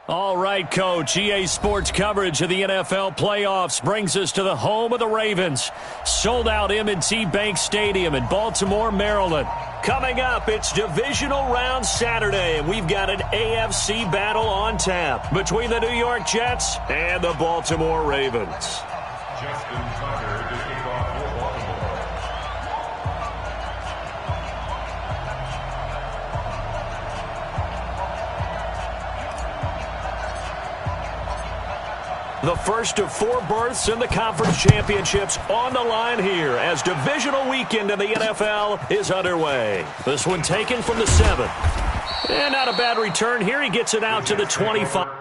All right, Coach. EA Sports coverage of the NFL playoffs brings us to the home of the Ravens. Sold out M&T Bank Stadium in Baltimore, Maryland. Coming up, it's divisional round Saturday, and we've got an AFC battle on tap between the New York Jets and the Baltimore Ravens. Justin Tucker to kick off for Baltimore. The first of 4 berths in the conference championships on the line here as divisional weekend in the NFL is underway. This one taken from the 7. And not a bad return here. He gets it out to the 25.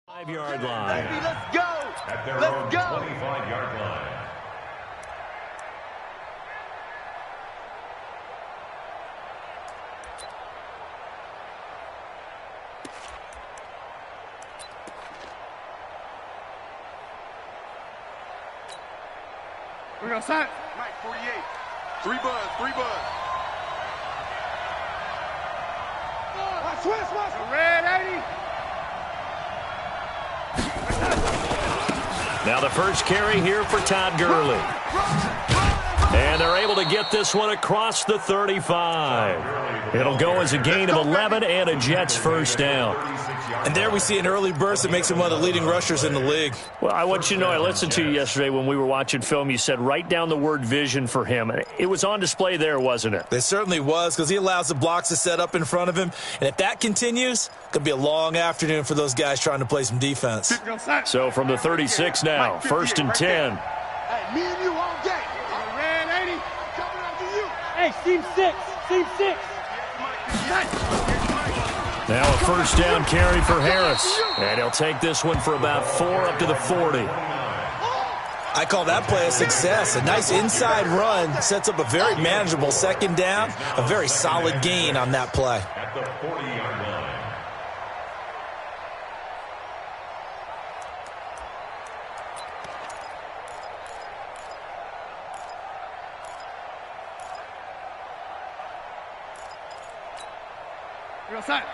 Five-yard line. Baby, let's go. At their Let's own go. 25-yard line. We're going to sign. Mike, 48. 3 buzz, 3 buzz. Watch. Red 80. Now the first carry here for Todd Gurley. And they're able to get this one across the 35. It'll go as a gain of 11 and a Jets first down. And there we see an early burst that makes him one of the leading rushers in the league. Well, I want you to know, I listened to you yesterday when we were watching film. You said write down the word vision for him. It was on display there, wasn't it? It certainly was, because he allows the blocks to set up in front of him. And if that continues, it could be a long afternoon for those guys trying to play some defense. So from the 36 now, first and 10. Hey, me and you all day. Red 80. Coming after you. Hey, seam 6. Seam 6. Now a first down carry for Harris. And he'll take this one for about 4 up to the 40. I call that play a success. A nice inside run sets up a very manageable second down. A very solid gain on that play. At the 40-yard line.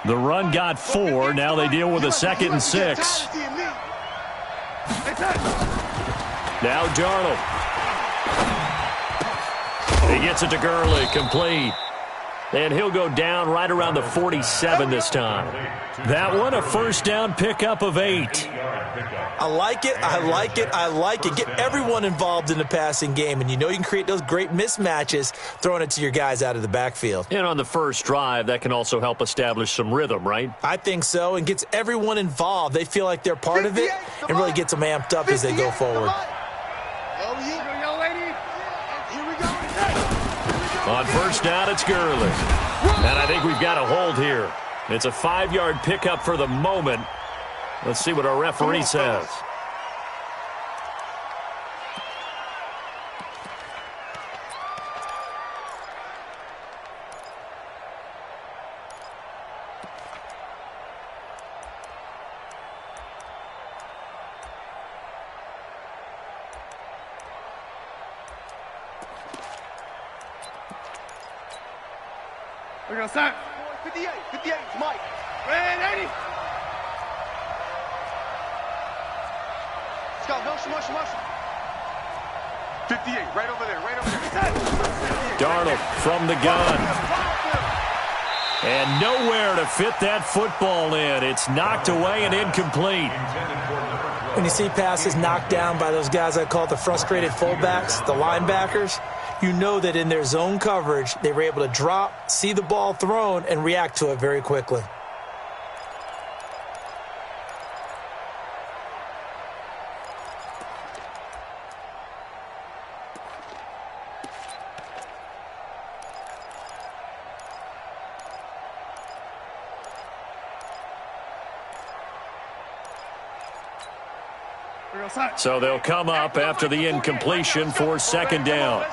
The run got 4. Now they deal with a 2nd and 6. Now Darnold. He gets it to Gurley, complete. And he'll go down right around the 47 this time. That one, a first down pickup of 8. I like it. Get everyone involved in the passing game, and you know you can create those great mismatches throwing it to your guys out of the backfield. And on the first drive, that can also help establish some rhythm, right? I think so, and gets everyone involved. They feel like they're part of it and really gets them amped up as they go forward. On first down, it's Gurley. And I think we've got a hold here. It's a 5-yard pickup for the moment. Let's see what our referee says. We're going to sign. 58. 58. Mike. Red 80. Go, motion. 58, right over there. Darnold from the gun. And nowhere to fit that football in. It's knocked away and incomplete. When you see passes knocked down by those guys I call the frustrated fullbacks, the linebackers, you know that in their zone coverage, they were able to drop, see the ball thrown, and react to it very quickly. So they'll come up after the incompletion for second down.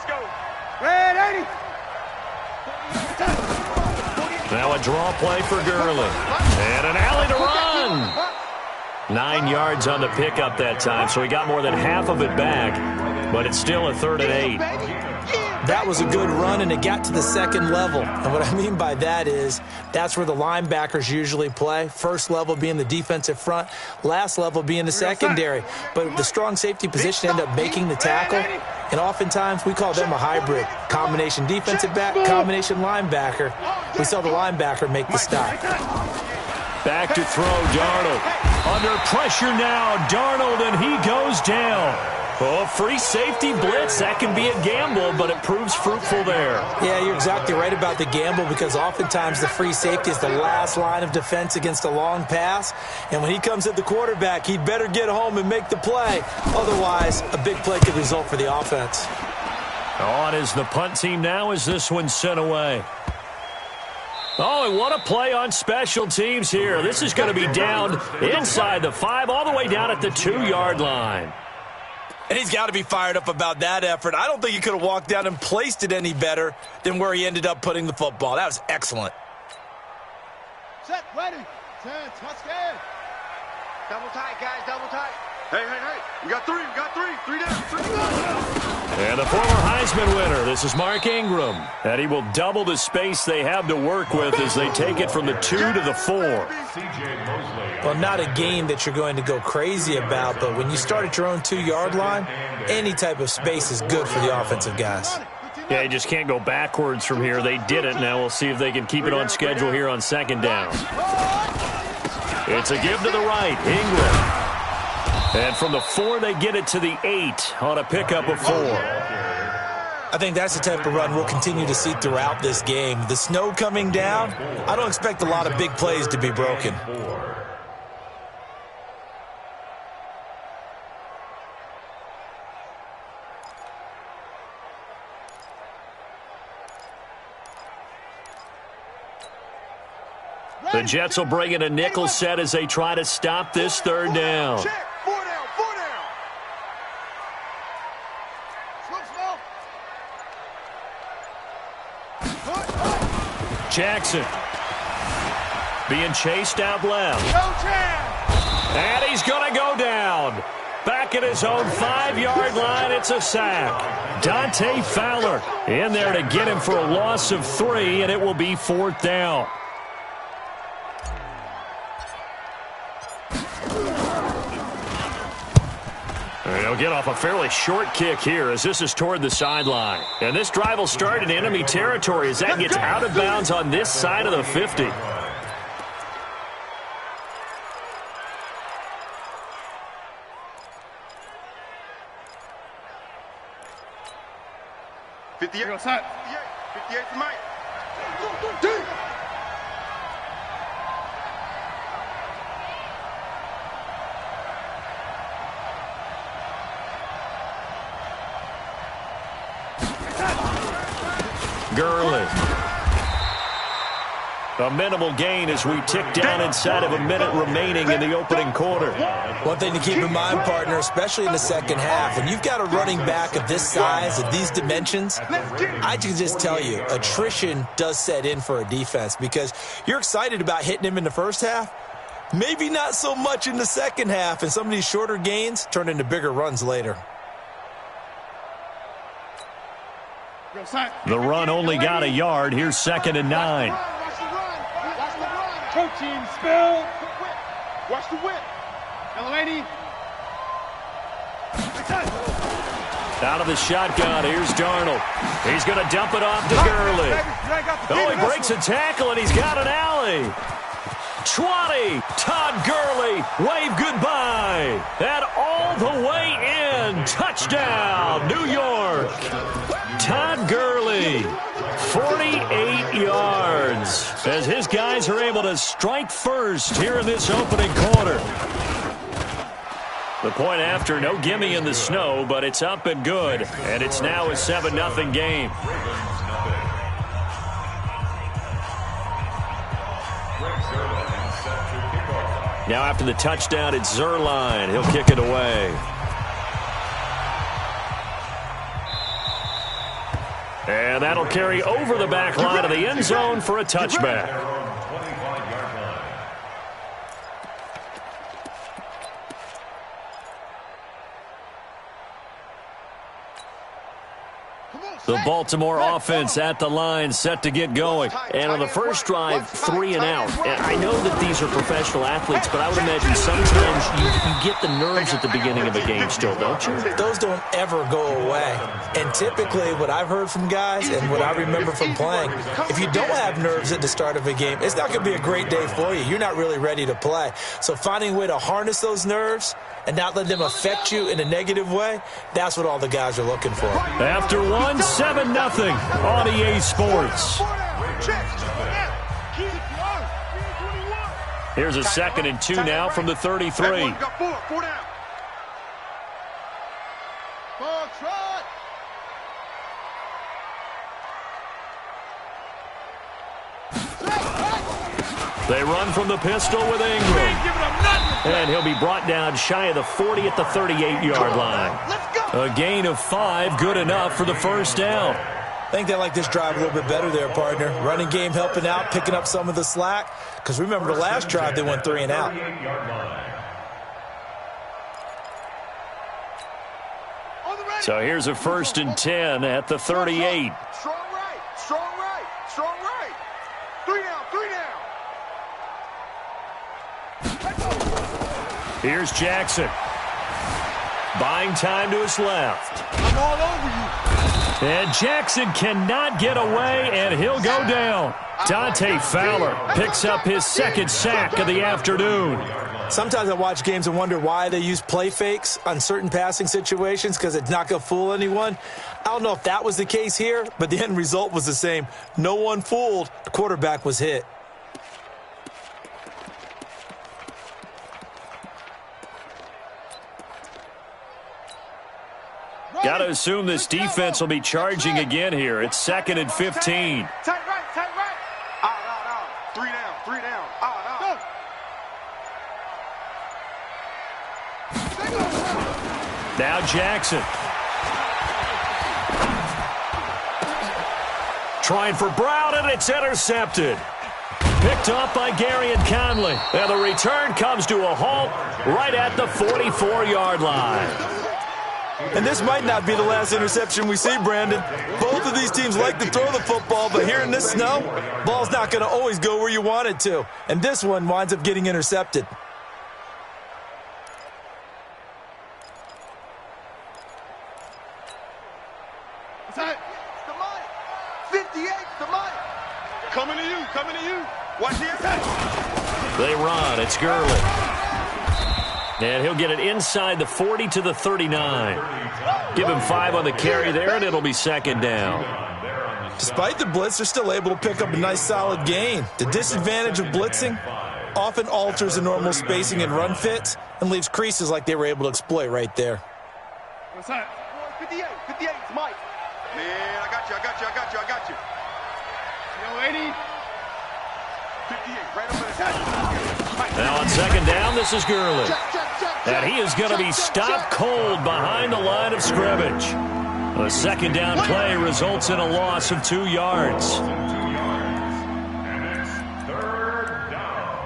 Now a draw play for Gurley. And an alley to run. 9 yards on the pickup that time, so he got more than half of it back. But it's still a 3rd and 8. That was a good run, and it got to the second level. And what I mean by that is that's where the linebackers usually play. First level being the defensive front, last level being the secondary. But the strong safety position ended up making the tackle, and oftentimes we call them a hybrid. Combination defensive back, combination linebacker. We saw the linebacker make the stop. Back to throw, Darnold. Under pressure now, Darnold, and he goes down. Oh, free safety blitz, that can be a gamble, but it proves fruitful there. Yeah, you're exactly right about the gamble because oftentimes the free safety is the last line of defense against a long pass. And when he comes at the quarterback, he'd better get home and make the play. Otherwise, a big play could result for the offense. On is the punt team now as this one's sent away. Oh, and what a play on special teams here. This is going to be down inside the 5, all the way down at the 2-yard line. And he's got to be fired up about that effort. I don't think he could have walked down and placed it any better than where he ended up putting the football. That was excellent. Set, ready. 10, touchdown. Double tight, guys, double tight. Hey. We got 3, 3 down, 3 down. And the former Heisman winner, this is Mark Ingram. And he will double the space they have to work with as they take it from the 2 to the 4. Well, not a game that you're going to go crazy about, but when you start at your own 2-yard line, any type of space is good for the offensive guys. Yeah, you just can't go backwards from here. They did it. Now we'll see if they can keep it on schedule here on second down. It's a give to the right, Ingram. And from the 4, they get it to the 8 on a pickup of 4. I think that's the type of run we'll continue to see throughout this game. The snow coming down, I don't expect a lot of big plays to be broken. The Jets will bring in a nickel set as they try to stop this 3rd down. 4 down, 4 down. Jackson being chased out left. And he's going to go down. Back at his own 5-yard line, it's a sack. Dante Fowler in there to get him for a loss of 3, and it will be 4th down. They'll get off a fairly short kick here as this is toward the sideline. And this drive will start in enemy territory as that gets out of bounds on this side of the 50. Go side. 58 for Mike. Gurley. A minimal gain as we tick down inside of a minute remaining in the opening quarter. One thing to keep in mind, partner, especially in the second half, when you've got a running back of this size, of these dimensions, I can just tell you, attrition does set in for a defense because you're excited about hitting him in the first half, maybe not so much in the second half, and some of these shorter gains turn into bigger runs later. The run only got a yard. Here's 2nd and 9. Coaching spell. Watch the whip. Delaney. Out of the shotgun, here's Darnold. He's going to dump it off to Gurley. Oh, he breaks a tackle, and he's got an alley. 20, Todd Gurley, wave goodbye. And all the way in, touchdown, New York. Todd as his guys are able to strike first here in this opening quarter. The point after, no gimme in the snow, but it's up and good. And it's now a 7-0 game. Now after the touchdown, it's Zerline. He'll kick it away. And that'll carry over the back line of the end zone for a touchback. The Baltimore offense at the line, set to get going. And on the first drive, 3 and out. And I know that these are professional athletes, but I would imagine sometimes you get the nerves at the beginning of a game still, don't you? Those don't ever go away. And typically what I've heard from guys and what I remember from playing, if you don't have nerves at the start of a game, it's not going to be a great day for you. You're not really ready to play. So finding a way to harness those nerves and not let them affect you in a negative way, that's what all the guys are looking for. After 7-0 on EA Sports. Here's a 2nd and 2 now from the 33. They run from the pistol with Ingram. And he'll be brought down shy of the 40 at the 38-yard line. A gain of 5, good enough for the first down. I think they like this drive a little bit better there, partner. Running game helping out, picking up some of the slack. Because remember, the last drive they went 3 and out. So here's a 1st and 10 at the 38. Strong right, strong right, strong right. 3 down, 3 down. Here's Jackson. Buying time to his left. I'm all over you. And Jackson cannot get away, and he'll go down. Dante Fowler picks up his 2nd sack of the afternoon. Sometimes I watch games and wonder why they use play fakes on certain passing situations, because it's not going to fool anyone. I don't know if that was the case here, but the end result was the same. No one fooled. The quarterback was hit. Got to assume this defense will be charging again here. It's 2nd and 15. Tight right, tight right. Out. 3 down, 3 down. Out. Now Jackson. Trying for Brown, and it's intercepted. Picked up by Gary and Conley. And the return comes to a halt right at the 44-yard line. And this might not be the last interception we see, Brandon. Both of these teams like to throw the football, but here in this snow, ball's not going to always go where you want it to. And this one winds up getting intercepted. It's the money. 58's the money. Coming to you. Watch the attack. They run. It's Gurley. And he'll get it inside the 40 to the 39. Give him 5 on the carry there, and it'll be 2nd down. Despite the blitz, they're still able to pick up a nice solid gain. The disadvantage of blitzing often alters the normal spacing and run fits and leaves creases like they were able to exploit right there. What's that? 58, it's Mike. Man, I got you. Yo, 80. 58, right over the top. Now on 2nd down, this is Gurley. And he is going to be stopped cold behind the line of scrimmage. The 2nd down play results in a loss of 2 yards. And it's 3rd down.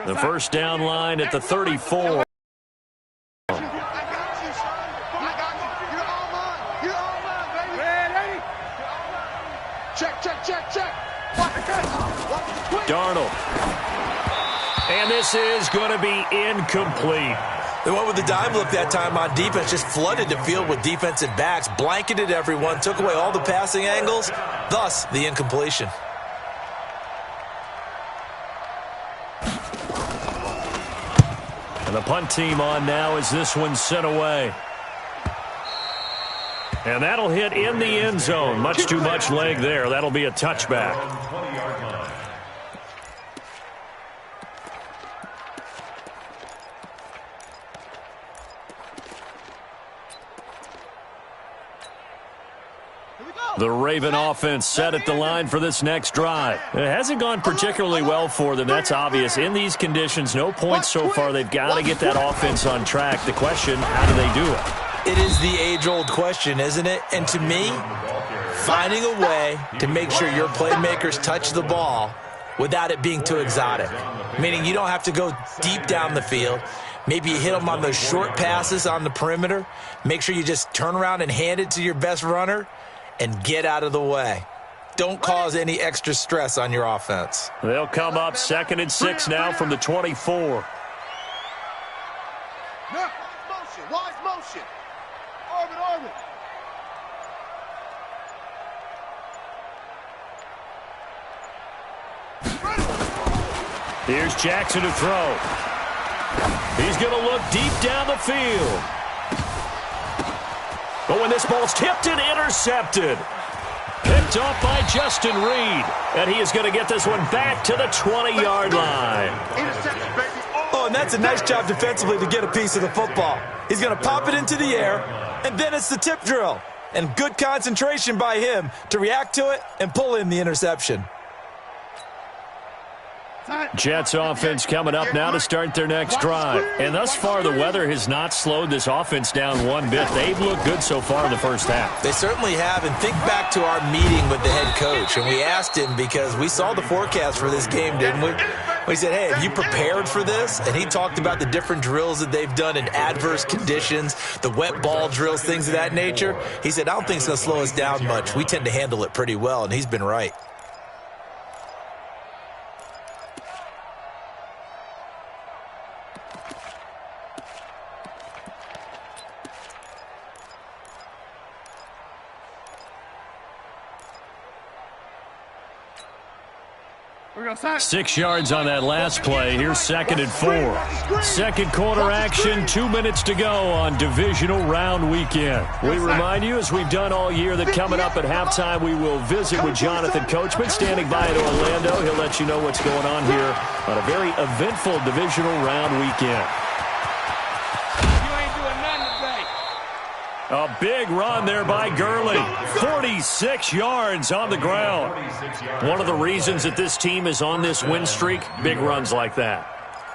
The 1st down line at the 34. I got you, son. I got you. You're all mine, baby. Check. Watch the catch. Darnold. And this is going to be incomplete. They went with the dime look that time on defense, just flooded the field with defensive backs, blanketed everyone, took away all the passing angles, thus the incompletion. And the punt team on now as this one's sent away. And that'll hit in the end zone. Much too much leg there. That'll be a touchback. The Raven offense set at the line for this next drive. It hasn't gone particularly well for them. That's obvious. In these conditions, no points so far. They've got to get that offense on track. The question, how do they do it? It is the age-old question, isn't it? And to me, finding a way to make sure your playmakers touch the ball without it being too exotic. Meaning you don't have to go deep down the field. Maybe you hit them on those short passes on the perimeter. Make sure you just turn around and hand it to your best runner and get out of the way. Don't cause any extra stress on your offense. They'll come up 2nd and 6 now from the 24. Wise motion. Orbit. Here's Jackson to throw. He's going to look deep down the field. But when this ball's tipped and intercepted. Picked off by Justin Reed. And he is going to get this one back to the 20-yard line. Oh, and that's a nice job defensively to get a piece of the football. He's going to pop it into the air, and then it's the tip drill. And good concentration by him to react to it and pull in the interception. Jets offense coming up now to start their next drive. And thus far, the weather has not slowed this offense down one bit. They've looked good so far in the first half. They certainly have. And think back to our meeting with the head coach. And we asked him because we saw the forecast for this game, didn't we? We said, hey, have you prepared for this? And he talked about the different drills that they've done in adverse conditions, the wet ball drills, things of that nature. He said, I don't think it's going to slow us down much. We tend to handle it pretty well, and he's been right. We're going 6 yards on that last play. Here's 2nd and 4. Second quarter action, 2 minutes to go on divisional round weekend. We remind you, as we've done all year, that coming up at halftime, we will visit with Jonathan Coachman standing by in Orlando. He'll let you know what's going on here on a very eventful divisional round weekend. A big run there by Gurley. 46 yards on the ground. One of the reasons that this team is on this win streak, big runs like that.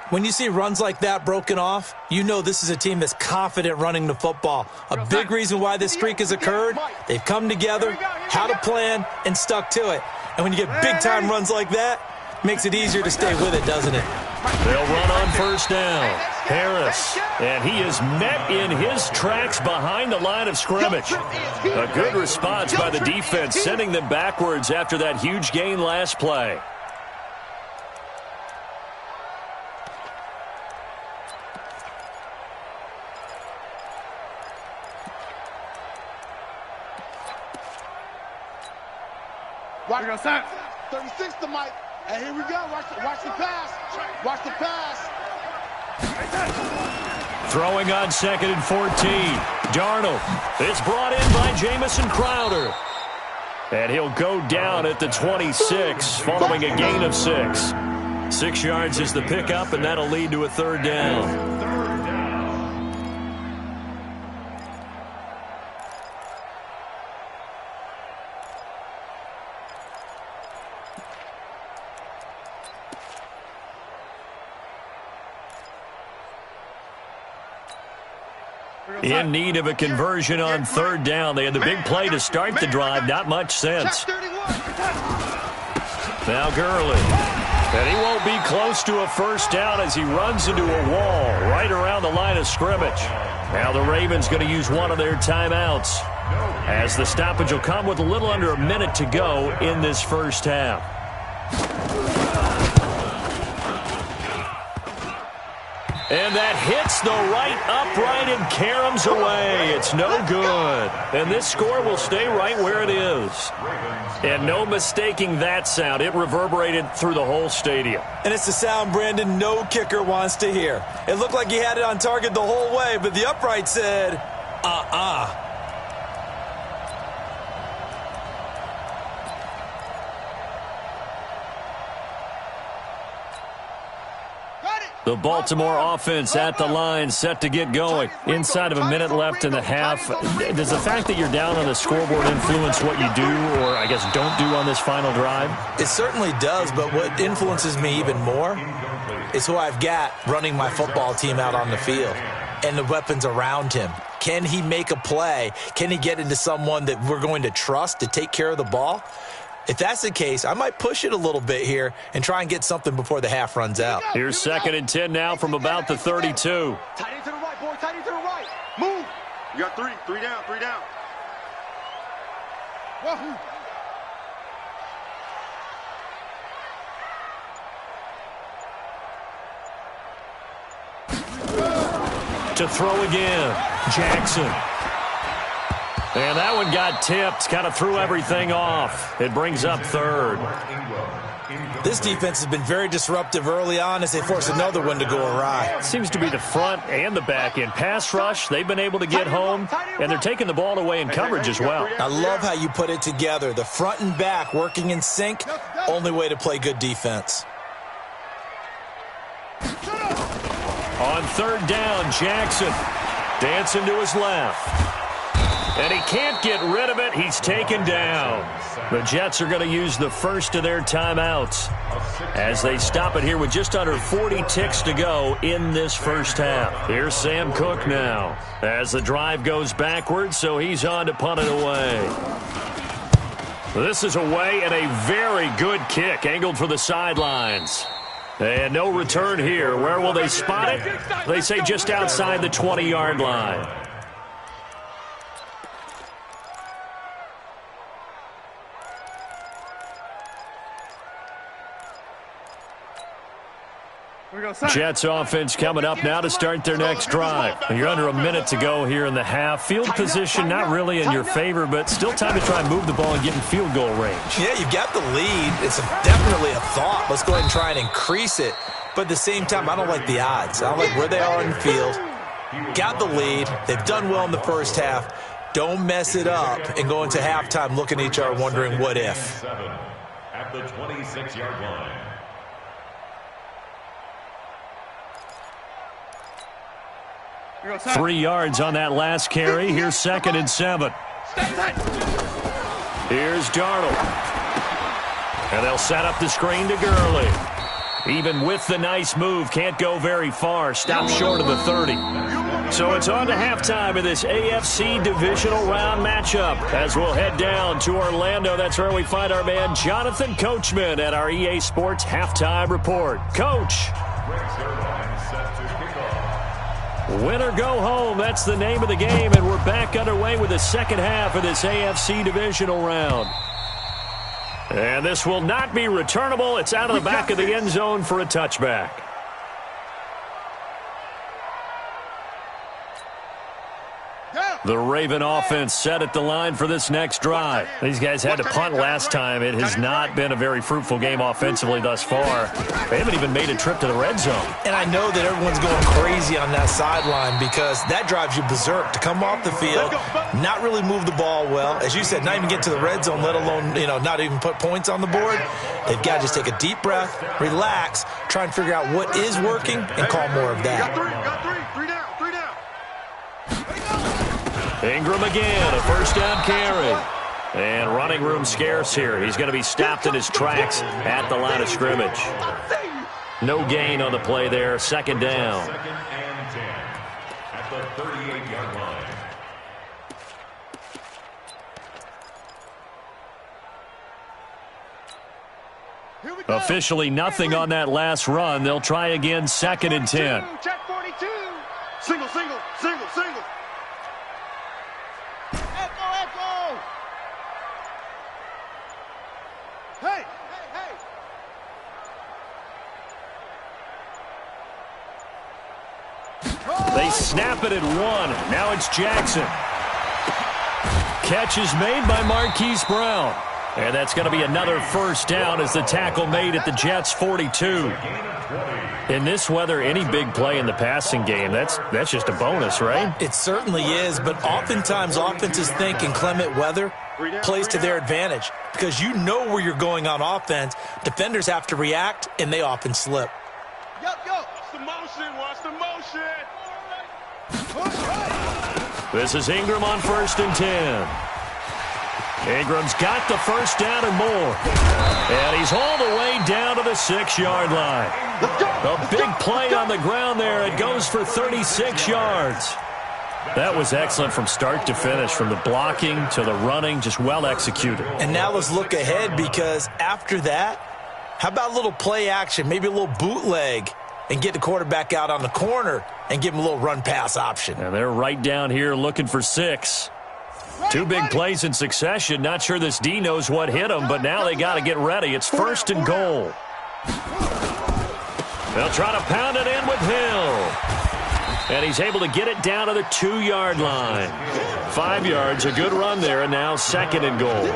When you see runs like that broken off, you know this is a team that's confident running the football. A big reason why this streak has occurred, they've come together, had a plan, and stuck to it. And when you get big-time runs like that, it makes it easier to stay with it, doesn't it? They'll run on first down. Harris, and he is met in his tracks behind the line of scrimmage. A good response by the defense, sending them backwards after that huge gain last play. We're going to 36 to Mike. And here we go. Watch the pass. Watch the pass. Throwing on 2nd and 14. Darnold. It's brought in by Jamison Crowder. And he'll go down at the 26 following a gain of 6. 6 yards is the pickup, and that'll lead to a third down. In need of a conversion on third down. They had the big play to start the drive. Not much sense. Now Gurley. And he won't be close to a first down as he runs into a wall right around the line of scrimmage. Now the Ravens going to use one of their timeouts, as the stoppage will come with a little under a minute to go in this first half. And that hits the right upright and caroms away. It's no good. And this score will stay right where it is. And no mistaking that sound. It reverberated through the whole stadium. And it's the sound, Brandon, no kicker wants to hear. It looked like he had it on target the whole way, but the upright said, The Baltimore offense at the line, set to get going. Inside of a minute left in the half. Does the fact that you're down on the scoreboard influence what you do, or I guess don't do on this final drive? It certainly does, but what influences me even more is who I've got running my football team out on the field and the weapons around him. Can he make a play? Can he get into someone that we're going to trust to take care of the ball? If that's the case, I might push it a little bit here and try and get something before the half runs out. Here's 2nd and 10 now from about the 32. Tight end to the right, boy. Tight end to the right. Move. You got three. Three down. Three down. Wahoo. To throw again. Jackson. And that one got tipped, kind of threw everything off. It brings up 3rd. This defense has been very disruptive early on as they force another one to go awry. Seems to be the front and the back end. Pass rush, they've been able to get home, and they're taking the ball away in coverage as well. I love how you put it together. The front and back working in sync, only way to play good defense. On 3rd down, Jackson dancing to his left. And he can't get rid of it. He's taken down. The Jets are going to use the first of their timeouts as they stop it here with just under 40 ticks to go in this first half. Here's Sam Cook now as the drive goes backwards, so he's on to punt it away. This is away and a very good kick angled for the sidelines. And no return here. Where will they spot it? They say just outside the 20-yard line. Jets offense coming up now to start their next drive. You're under a minute to go here in the half. Field position not really in your favor, but still time to try and move the ball and get in field goal range. Yeah, you've got the lead. It's definitely a thought. Let's go ahead and try and increase it. But at the same time, I don't like the odds. I don't like where they are in the field. Got the lead. They've done well in the first half. Don't mess it up and go into halftime looking at each other wondering what if. At the 26-yard line. 3 yards on that last carry. Here's 2nd and 7. Here's Darnold. And they'll set up the screen to Gurley. Even with the nice move, can't go very far. Stop short of the 30. So it's on to halftime of this AFC divisional round matchup as we'll head down to Orlando. That's where we find our man Jonathan Coachman at our EA Sports Halftime Report. Coach. Win or go home, that's the name of the game, and we're back underway with the second half of this AFC divisional round. And this will not be returnable. It's out of the back of the end zone for a touchback. The Raven offense set at the line for this next drive. These guys had to punt last time. It has not been a very fruitful game offensively thus far. They haven't even made a trip to the red zone. And I know that everyone's going crazy on that sideline because that drives you berserk to come off the field, not really move the ball well. As you said, not even get to the red zone, let alone, not even put points on the board. They've got to just take a deep breath, relax, try and figure out what is working, and call more of that. Got three. Three down. Ingram again, a first down carry. And running room scarce here. He's going to be stopped in his tracks at the line of scrimmage. No gain on the play there. 2nd down. 2nd and 10 at the 38-yard line. Officially nothing on that last run. They'll try again 2nd and 10. Check 42. Single. Echo. Hey. snap it at 1. Now it's Jackson. Catch is made by Marquise Brown. And that's going to be another first down as the tackle made at the Jets' 42. In this weather, any big play in the passing game, that's just a bonus, right? It certainly is, but oftentimes offenses think inclement weather plays to their advantage because you know where you're going on offense. Defenders have to react, and they often slip. Watch the motion. Watch the motion. This is Ingram on 1st and 10. Ingram's got the first down and more. And he's all the way down to the 6-yard line. A big play on the ground there. It goes for 36 yards. That was excellent from start to finish, from the blocking to the running, just well executed. And now let's look ahead, because after that, how about a little play action, maybe a little bootleg, and get the quarterback out on the corner and give him a little run-pass option. And they're right down here looking for 6. 2 big plays in succession. Not sure this D knows what hit him, but now they got to get ready. It's 1st and goal. They'll try to pound it in with Hill. And he's able to get it down to the 2-yard line. 5 yards, a good run there, and now 2nd and goal.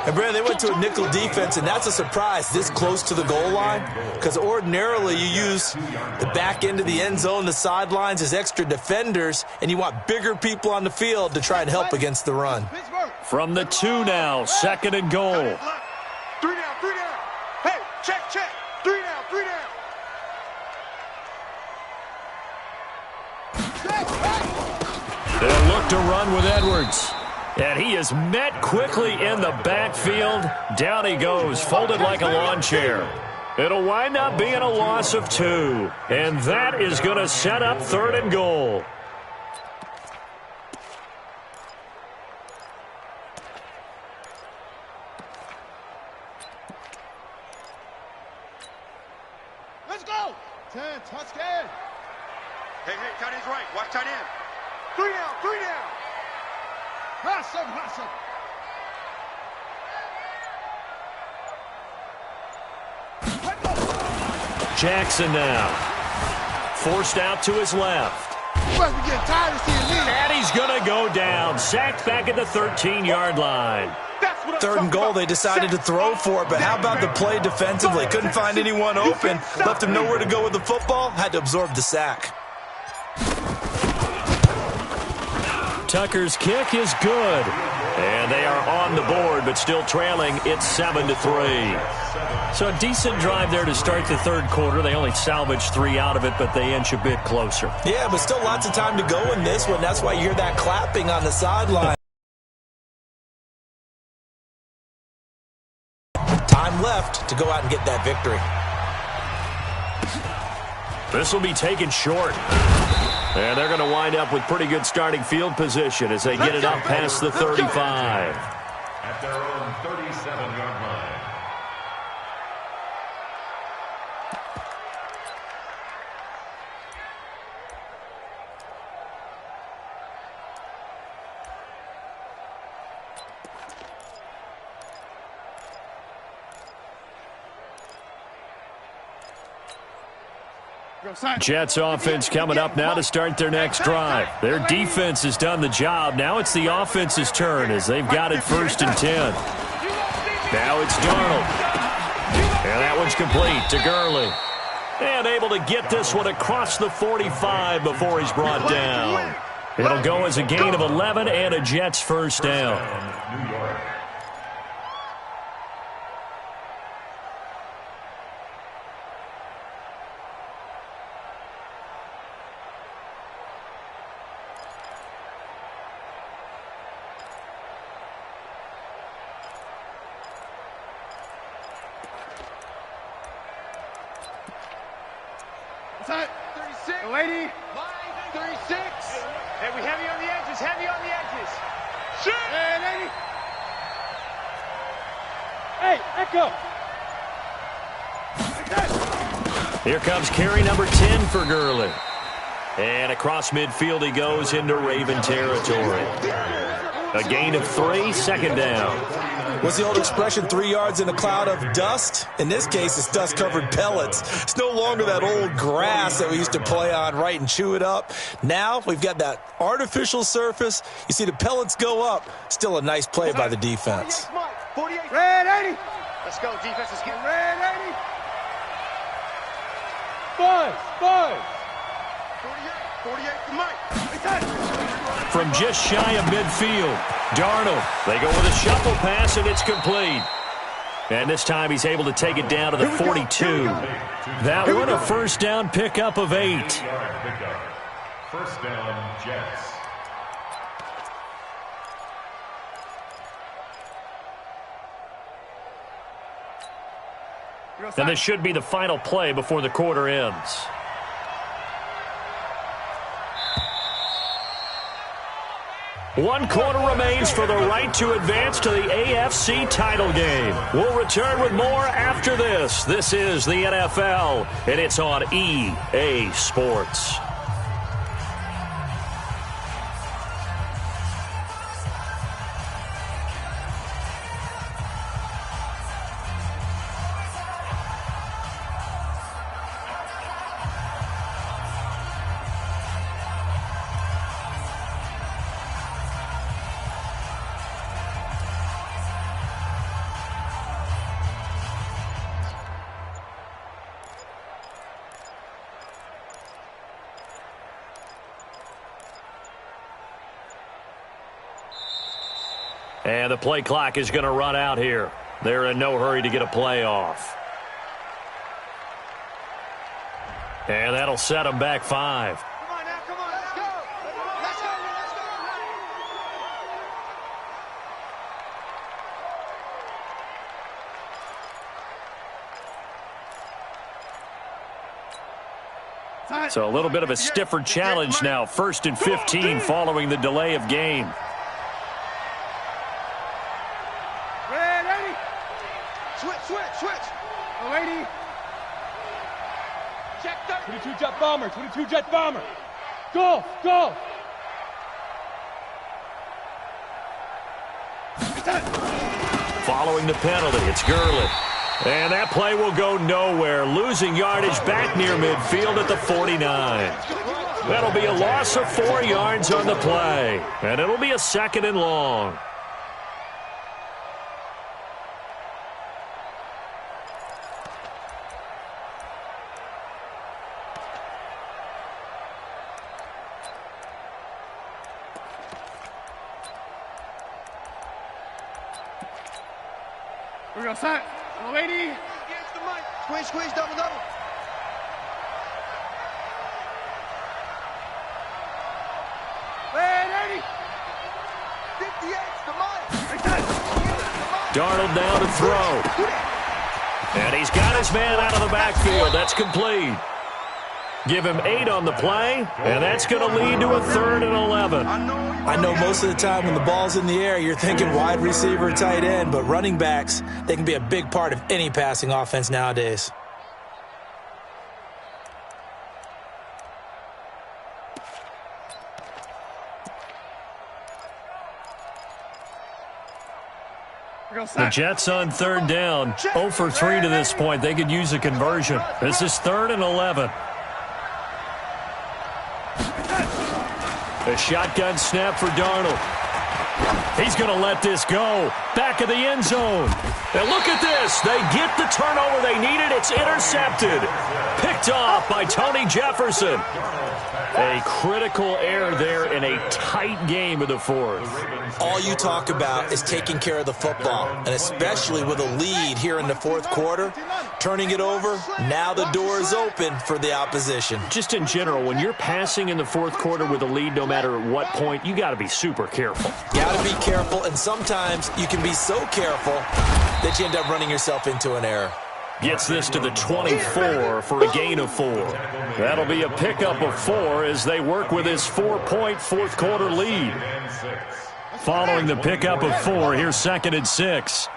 And, Brad, they went to a nickel defense, and that's a surprise this close to the goal line, because ordinarily you use the back end of the end zone, the sidelines as extra defenders, and you want bigger people on the field to try and help against the run. From the 2 now, 2nd and goal. 3 down. Hey, check. 3 down. They'll look to run with Edwards. And he is met quickly in the backfield. Down he goes, folded like a lawn chair. It'll wind up being a loss of 2. And that is going to set up 3rd and goal. Let's go. 10, touchdown. Hey, tight end's right. Watch tight end. 3 down. Hustle. Jackson now. Forced out to his left. Well, we get tired of seeing me. And he's going to go down. Sacked back at the 13-yard line. 3rd and goal, they decided to throw for it, but how about the play defensively? Couldn't find anyone open, left him nowhere to go with the football, had to absorb the sack. Tucker's kick is good. And they are on the board, but still trailing. It's 7-3. So a decent drive there to start the 3rd quarter. They only salvaged 3 out of it, but they inch a bit closer. Yeah, but still lots of time to go in this one. That's why you hear that clapping on the sideline. Time left to go out and get that victory. This will be taken short. And they're going to wind up with pretty good starting field position as they get it up past the 35. At their own 37-yard line. Jets offense coming up now to start their next drive. Their defense has done the job. Now it's the offense's turn as they've got it 1st and 10. Now it's Darnold. And that one's complete to Gurley. And able to get this one across the 45 before he's brought down. It'll go as a gain of 11 and a Jets first down. New York. Tight. 36. Lady. 36. Hey, we heavy on the edges. Shoot. Hey, lady. Hey, echo. Here comes carry number 10 for Gurley. And across midfield he goes into Raven territory. A gain of 3, second down. What's the old expression, 3 yards in a cloud of dust? In this case, it's dust-covered pellets. It's no longer that old grass that we used to play on, right, and chew it up. Now we've got that artificial surface. You see the pellets go up. Still a nice play by the defense. 48. Red 80. Let's go, defense. Let's get red 80. 5. 48 to Mike. From just shy of midfield, Darnold. They go with a shuffle pass, and it's complete. And this time he's able to take it down to the 42. That one a first down pickup of 8. First down, Jets. And this should be the final play before the quarter ends. One quarter remains for the right to advance to the AFC title game. We'll return with more after this. This is the NFL, and it's on EA Sports. And the play clock is going to run out here. They're in no hurry to get a play off. And that'll set them back 5. Come on now, come on, let's go. Let's go, let's go. So a little bit of a stiffer challenge now. 1st and 15 following the delay of game. Switch. 80. Check 30. 22 jet bomber. 22 jet bomber. Go. Following the penalty, it's Gurley. And that play will go nowhere. Losing yardage back near midfield at the 49. That'll be a loss of 4 yards on the play. And it'll be a 2nd and long. We're going to set. 80. Squeeze, double. Red 80. 58 to Mike. Darnold down to throw. And he's got his man out of the backfield. That's complete. Give him 8 on the play, and that's going to lead to a 3rd and 11. I know most of the time when the ball's in the air, you're thinking wide receiver, tight end, but running backs, they can be a big part of any passing offense nowadays. The Jets on 3rd down, 0 for 3 to this point. They could use a conversion. This is 3rd and 11. A shotgun snap for Darnold. He's going to let this go. Back of the end zone. And look at this. They get the turnover they needed. It's intercepted. Picked off by Tony Jefferson. A critical error there in a tight game of the 4th. All you talk about is taking care of the football, and especially with a lead here in the 4th quarter, turning it over, now the door is open for the opposition. Just in general, when you're passing in the 4th quarter with a lead, no matter at what point, you got to be super careful. Got to be careful, and sometimes you can be so careful that you end up running yourself into an error. Gets this to the 24 for a gain of 4. That'll be a pickup of 4 as they work with his 4-point 4th quarter lead. Following the pickup of 4, here's 2nd and 6.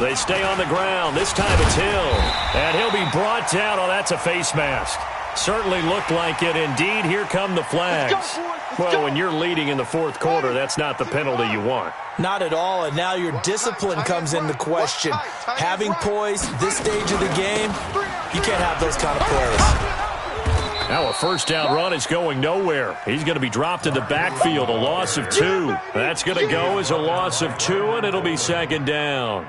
They stay on the ground. This time it's Hill. And he'll be brought down. Oh, that's a face mask. Certainly looked like it. Indeed, here come the flags. Well, when you're leading in the fourth quarter, that's not the penalty you want. Not at all, and now your discipline comes into question. Having poise this stage of the game, you can't have those kind of plays. Now a first down run is going nowhere. He's going to be dropped in the backfield, a loss of 2. That's going to go as a loss of 2, and it'll be second down.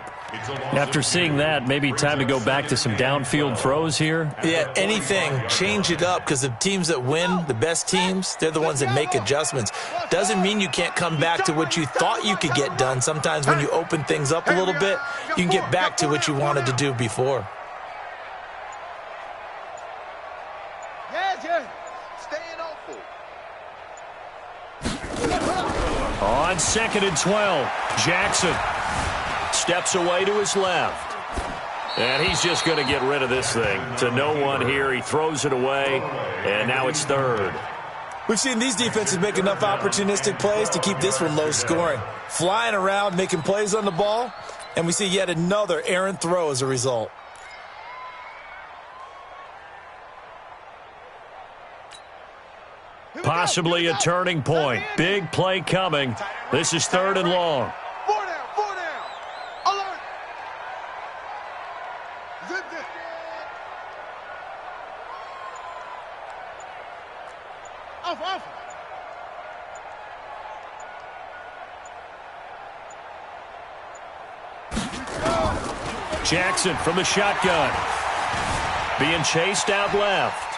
After seeing that, maybe time to go back to some downfield throws here? Yeah, anything. Change it up, because the teams that win, the best teams, they're the ones that make adjustments. Doesn't mean you can't come back to what you thought you could get done. Sometimes when you open things up a little bit, you can get back to what you wanted to do before. On 2nd and 12, Jackson steps away to his left. And he's just going to get rid of this thing. To no one here. He throws it away, and now it's 3rd. We've seen these defenses make enough opportunistic plays to keep this one low scoring. Flying around, making plays on the ball, and we see yet another errant throw as a result. Possibly a turning point. Big play coming. This is 3rd and long. 4 down. Alert. Zip it. Off. Jackson from the shotgun. Being chased out left.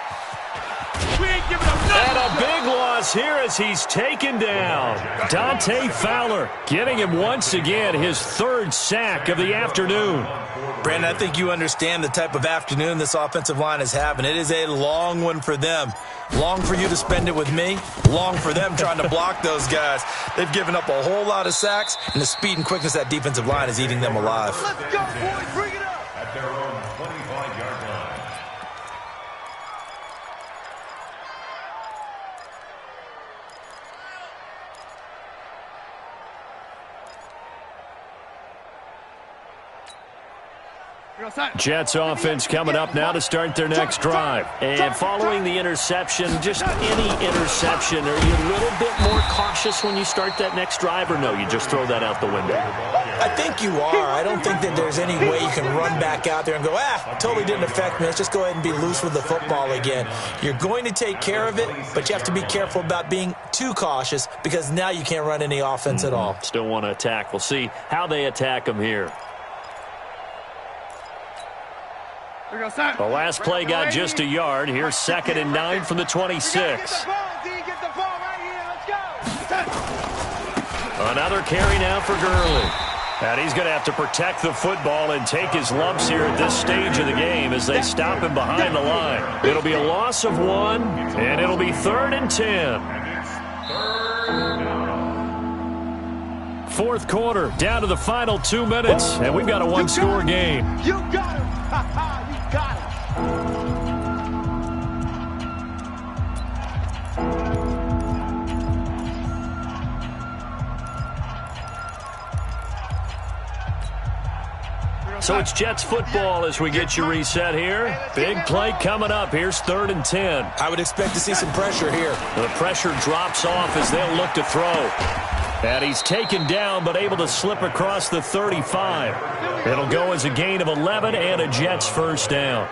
And a big loss here as he's taken down. Dante Fowler getting him once again his 3rd sack of the afternoon. Brandon, I think you understand the type of afternoon this offensive line is having. It is a long one for them. Long for you to spend it with me. Long for them trying to block those guys. They've given up a whole lot of sacks, and the speed and quickness of that defensive line is eating them alive. Let's go, boys. Bring it up. At their own 25-yard line. Jets offense coming up now to start their next drive. And following the interception, just any interception, are you a little bit more cautious when you start that next drive, or no, you just throw that out the window? I think you are. I don't think that there's any way you can run back out there and go, totally didn't affect me. Let's just go ahead and be loose with the football again. You're going to take care of it, but you have to be careful about being too cautious because now you can't run any offense at all. Still want to attack. We'll see how they attack them here. The last play got just a yard. Here's 2nd and 9 from the 26. Another carry now for Gurley. And he's going to have to protect the football and take his lumps here at this stage of the game as they stop him behind the line. It'll be a loss of 1, and it'll be 3rd and 10. Fourth quarter, down to the final 2 minutes, and we've got a one-score game. You got him. You got him. So it's Jets football as we get you reset here. Big play coming up. Here's 3rd and 10. I would expect to see some pressure here. The pressure drops off as they'll look to throw. And he's taken down but able to slip across the 35. It'll go as a gain of 11 and a Jets first down.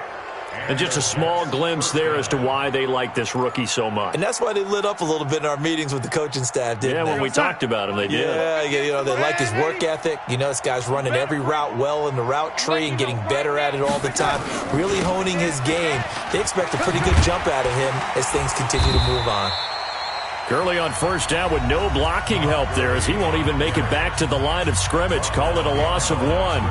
And just a small glimpse there as to why they like this rookie so much. And that's why they lit up a little bit in our meetings with the coaching staff, didn't they? Yeah, when we talked about him, they did. Yeah, they like his work ethic. This guy's running every route well in the route tree and getting better at it all the time, really honing his game. They expect a pretty good jump out of him as things continue to move on. Gurley on first down with no blocking help there as he won't even make it back to the line of scrimmage. Call it a loss of 1.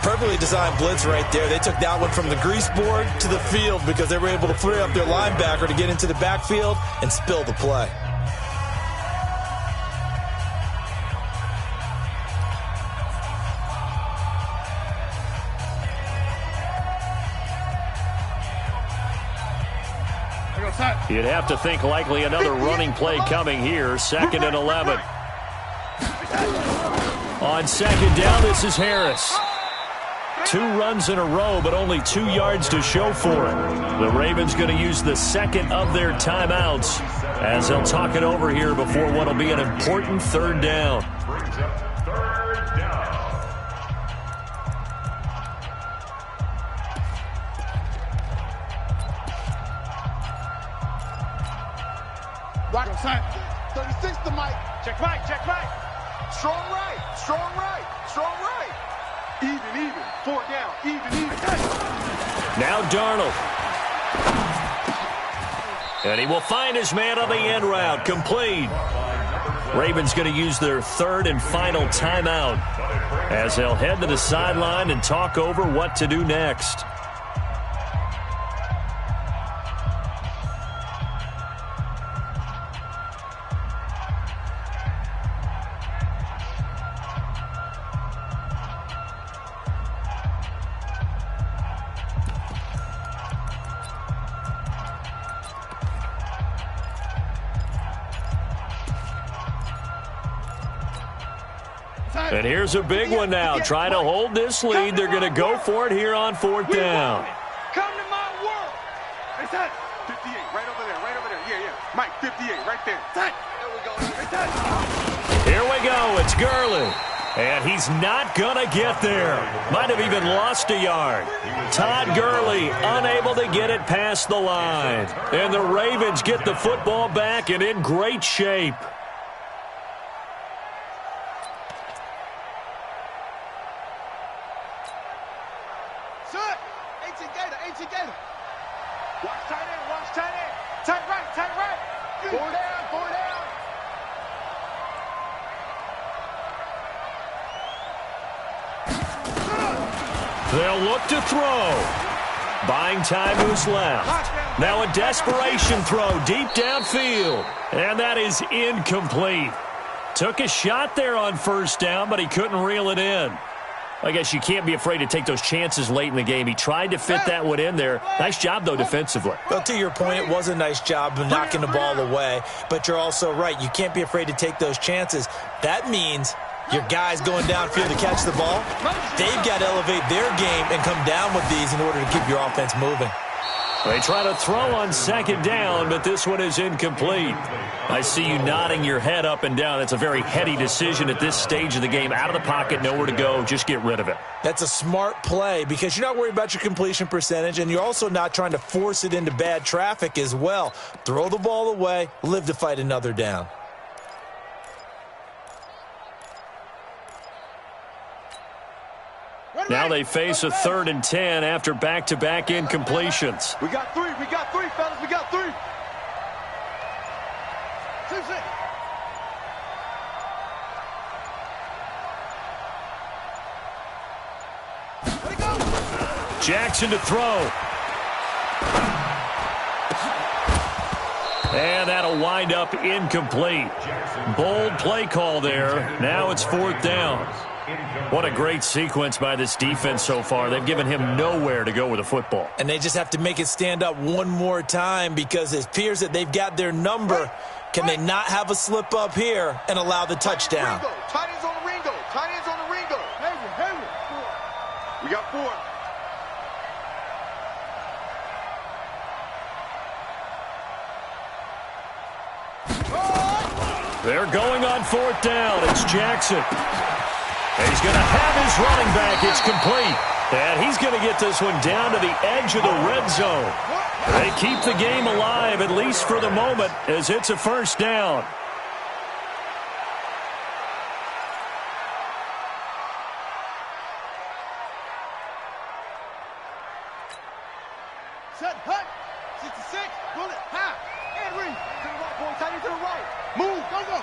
Perfectly designed blitz right there. They took that one from the grease board to the field because they were able to free up their linebacker to get into the backfield and spill the play. You'd have to think likely another running play coming here. 2nd and 11. On 2nd down, this is Harris. 2 runs in a row, but only 2 yards to show for it. The Ravens going to use the second of their timeouts as they'll talk it over here before what will be an important 3rd down. Brings up 3rd down. Rock side. 36 to Mike. Check right, check right. Strong right, strong right, strong right. Even. 4 down, even. Now Darnold. And he will find his man on the end route. Complete. Ravens going to use their 3rd and final timeout as they'll head to the sideline and talk over what to do next. And here's a big one now. Trying to hold this lead. They're going to go for it here on 4th down. Come to my world. It's that 58, right over there, right over there. Yeah. Mike, 58, right there. There we go. Here we go. It's Gurley. And he's not going to get there. Might have even lost a yard. Todd Gurley unable to get it past the line. And the Ravens get the football back and in great shape. Watch tight end, watch tight end. Tight right, tight right. 4 down, 4 down. They'll look to throw. Buying time who's left. Now a desperation throw deep downfield. And that is incomplete. Took a shot there on 1st down, but he couldn't reel it in. I guess you can't be afraid to take those chances late in the game. He tried to fit that one in there. Nice job, though, defensively. Well, to your point, it was a nice job of knocking the ball away. But you're also right. You can't be afraid to take those chances. That means your guys going downfield to catch the ball, they've got to elevate their game and come down with these in order to keep your offense moving. They try to throw on 2nd down, but this one is incomplete. I see you nodding your head up and down. That's a very heady decision at this stage of the game. Out of the pocket, nowhere to go. Just get rid of it. That's a smart play because you're not worried about your completion percentage, and you're also not trying to force it into bad traffic as well. Throw the ball away, live to fight another down. Now they face a 3rd and 10 after back-to-back incompletions. We got 3, fellas, we got 3. 2-6. Let it go. Jackson to throw. And that'll wind up incomplete. Bold play call there. Now it's 4th down. What a great sequence by this defense so far. They've given him nowhere to go with the football. And they just have to make it stand up one more time because it appears that they've got their number. Can they not have a slip up here and allow the touchdown? Tight ends on the Ringo. Tight ends on the Ringo. Hayward. We got 4. They're going on 4th down. It's Jackson. He's going to have his running back. It's complete. And he's going to get this one down to the edge of the red zone. They keep the game alive, at least for the moment, as it's a 1st down. Set, hut. 66. Bullet, high. And read. To the right, boy. Tight end to the right. Move. Go.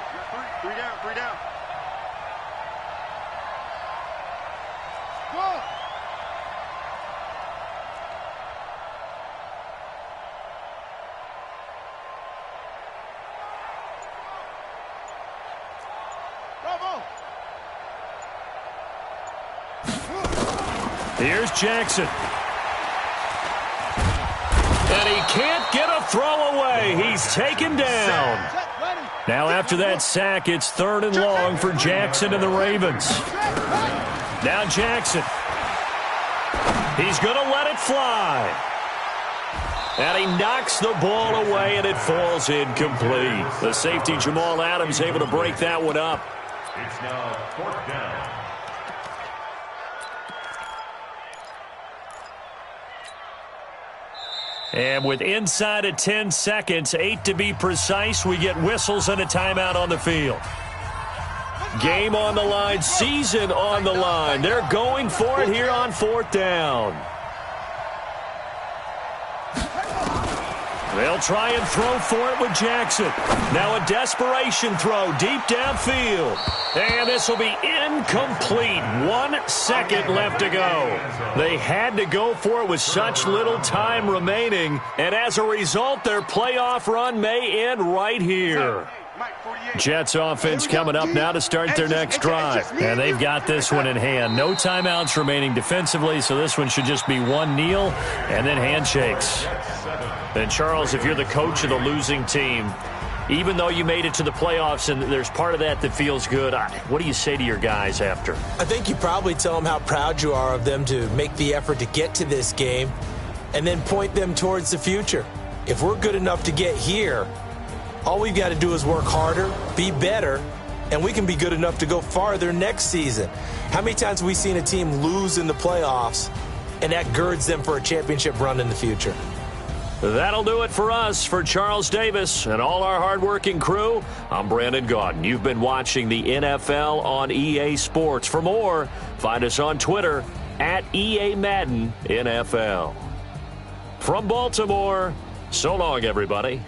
3 down, 3 down. Go. Bravo. Here's Jackson. And he can't get a throw away. He's taken down. Now after that sack, it's 3rd and long for Jackson and the Ravens. Now Jackson. He's going to let it fly. And he knocks the ball away, and it falls incomplete. The safety, Jamal Adams, able to break that one up. It's now 4th down. And with inside of 10 seconds, 8 to be precise, we get whistles and a timeout on the field. Game on the line, season on the line. They're going for it here on 4th down. They'll try and throw for it with Jackson. Now a desperation throw deep downfield. And this will be incomplete. 1 second left to go. They had to go for it with such little time remaining. And as a result, their playoff run may end right here. Jets offense coming up now to start their next drive. And they've got this one in hand. No timeouts remaining defensively, so this one should just be one kneel and then handshakes. And, Charles, if you're the coach of the losing team, even though you made it to the playoffs and there's part of that feels good, what do you say to your guys after? I think you probably tell them how proud you are of them to make the effort to get to this game and then point them towards the future. If we're good enough to get here, all we've got to do is work harder, be better, and we can be good enough to go farther next season. How many times have we seen a team lose in the playoffs, and that girds them for a championship run in the future? That'll do it for us. For Charles Davis and all our hardworking crew, I'm Brandon Gaudin. You've been watching the NFL on EA Sports. For more, find us on Twitter at EA Madden NFL. From Baltimore, so long, everybody.